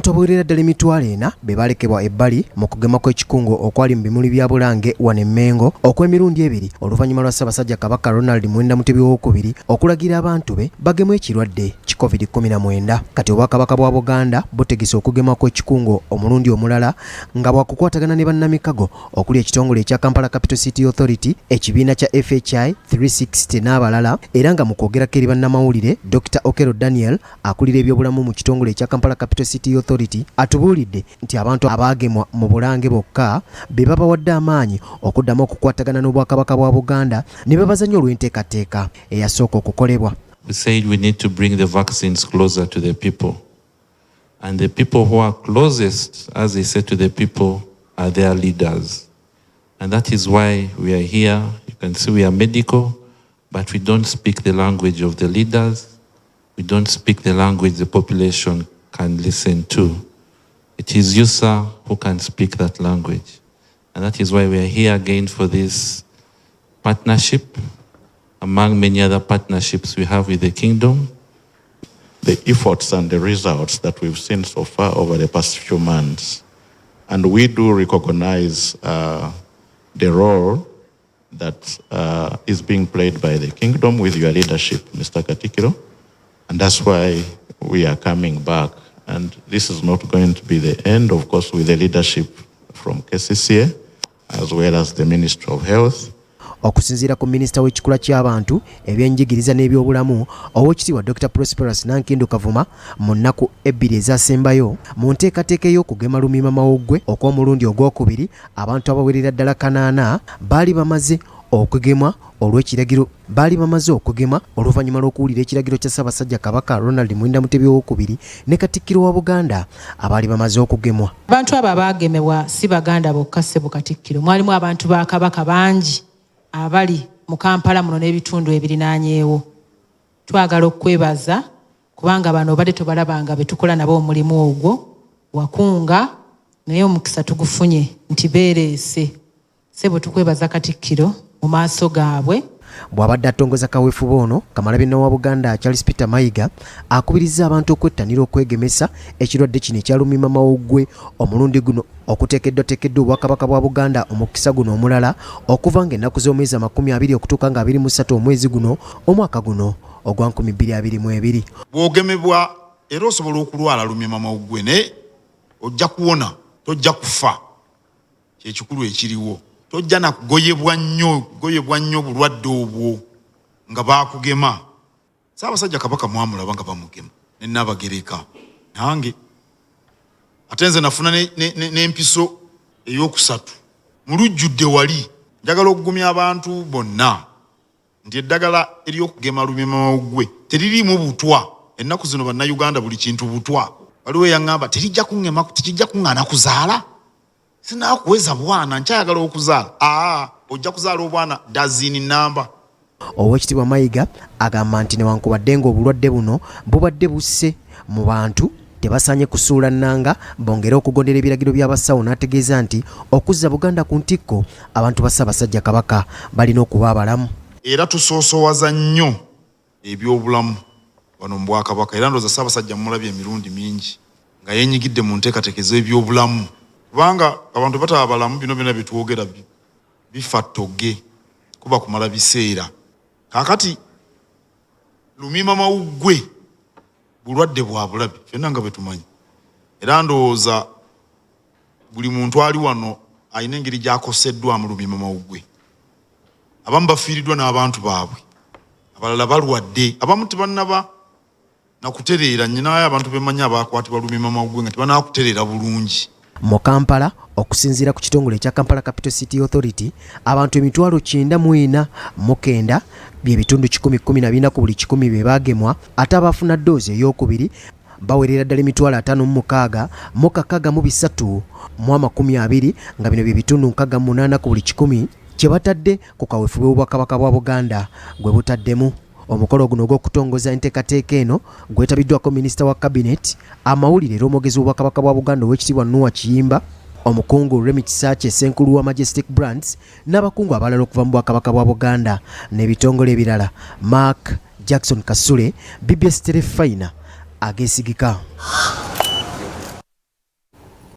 abantu abawerera ddala emitwalo ena be balekebwa ebbali mu kugema kw'ekikungo okwali mu bimuli bya Bulange wano e Mengo okw'emirundi ebiri oluvannyuma lwa Ssaabasajja Kabaka Ronald Muwenda Mutebi II okulagira abantu be bagemu ekirwadde ki COVID-19. Kati Obwakabaka bwa Buganda butegese okugema kw'ekikungo omulundi omulala nga bwakukwatagana ne bannamikago okuli ekitongole ekya Kampala Capital City Authority, ekibiina kya FHI 360 n'abalala, era nga mu kwogerako eri bannamawulire Dr. Okero Daniel akulira ebyobulamu mu kitongole ekya Kampala Capital City Authority atubuulidde nti abantu abaagemwa mu Bulange bokka be babawadde amaanyi okuddamu okukwatagana n'Obwakabaka bwa Buganda ne bebaza nnyo olw'enteekateeka eyasooka okukolebwa. We said we need to bring the vaccines closer to the people. And the people who are closest, as they said to the people, are their leaders. And that is why we are here. You can see we are medical, but we don't speak the language of the leaders. We don't speak the language the population can listen to. It is you, sir, who can speak that language. And that is why we are here again for this partnership, among many other partnerships we have with the kingdom. The efforts and the results that we've seen so far over the past few months. And we do recognize the role that is being played by the kingdom with your leadership, Mr. Katikkiro. And that's why we are coming back. And this is not going to be the end, of course, with the leadership from KCCA, as well as the Ministry of Health. Okusinziira ku minisita w'ekikula ky'abantu ebyenjigiriza n'ebyobulamu Oweekitiibwa Dr. Prosperous Nankindu Kavuma mu nnaku ebbiri ezaasembayo mu nteekateeka y'okugema lumiima mawugge okw'omulundi ogwokubiri, abantu abawerera ddala 80 baali bamaze okugemwa olw'ekiragiro oluvannyuma lw'okuwulira ekiragiro kya Ssaabasajja Kabaka Ronald Muwenda Mutebi II ne Katikkiro wa Buganda abaali bamaze okugemwa. Abantu abo abaagemebwa si Baganda bokka ssebo Katikkiro, mwalimu abantu ba Kabaka bangi abali mu Kampala muno n'ebitundu ebirinaanyeewo. Twagala okwebaza kubanga bano obadde tobalabanga be tukola nabo omulimu ogwo wakunga, naye omukisa tugufunye nti beereese. Ssebo tukwebaza Katikkiro mu maaso gaabwe. Bwabadde atongoza kaweefube ono, Kamalabyonna wa Buganda Charles Peter Mayiga akubirizza abantu okwettanira okwegemesa ekirwadde kino ekya lumiima mawugge omulundi guno okuteekeddwa Obwakabaka bwa Buganda omukisa guno omulala okuva ng'ennaku z'omwezi 20 okutuuka nga 23 omwezi guno omwaka guno ogwa 2022. Bw'ogemebwa era osobola okulwala lumiima mawugge naye ojja kuwona, tojja kufa. Kyekikulu ekiriwo. Tojja na kugoyebwa nnyo bulwadde obwo nga baakugema. Ssaabasajja Kabaka mwamulaba nga bamugema ne Nnaabagereka nange ate nze nafuna n'empiso ey'okusatu mulujjudde wali. Njagala okugumya abantu bonna nti eddagala ery'okugema lumiima mawugge teririimu butwa. Ennaku zino bannayuganda buli kintu butwa. Waliwo eyaŋŋamba tekijja kuŋŋaana kuzaala. Sinaakuweza bwana nkyayagala okuzaala. Ojja kuzaala obwana dazini namba. Oweekitiibwa Mayiga agamba nti newankubadde ng'obulwadde buno bubadde busse mu bantu tebasaanye kusuula nnanga bongere okugondera ebiragiro by'abasawo, n'ategeeza nti okuzza Buganda ku ntikko abantu ba Ssaabasajja Kabaka balina okuba abalamu. Era tusoosowaza nnyo ebyobulamu wano mu Bwakabaka, era ndowooza Ssaabasajja mulabye emirundi mingi nga yeenyigidde mu nteekateeka z'ebyobulamu. Kubanga abantu bataba balamu bino byonna bitwogera bifa ttoge kuba kumala biseera. Kaakati lumiima mawugge bulwadde bwa bulabi ffenna nga bwe tumanyi, era ndowooza buli muntu ali wano alina engeri gy'akoseddwamu lumiima mawugge. Abamu bafiiriddwa n'abantu baabwe, abalala balwadde, abamu tebannaba nakutereera. Nyinayo abantu bemanyi abaakwatibwa lumiima mawugge nga tebanaakutereera bulungi. Mu Kampala, okusinziira ku kitongole ekya Kampala Capital City Authority, abantu 949 by'ebitundu 114 ku buli 100 be baagemwa, ate abaafuna ddoozi ey'okubiri bawerera ddala 56,320 nga bino by'ebitundu 68 ku buli 100 kye batadde ku kaweefube w'Obwakabaka bwa Buganda gwe butaddemu. Omukolo guno ogw'okutongoza enteekateeka eno gwetabiddwako minisita wa Cabinet, amawulire era omwogezi w'Obwakabaka bwa Buganda Oweekitiibwa Noah Kiyimba, omukungu Remi Kisaache Ssenkulu wa Majestic Brands n'abakungu abalala okuva mu Bwakabaka bwa Buganda n'ebitongole ebirala. Mark Jackson Kasule, BBS Telefina, ageesigika.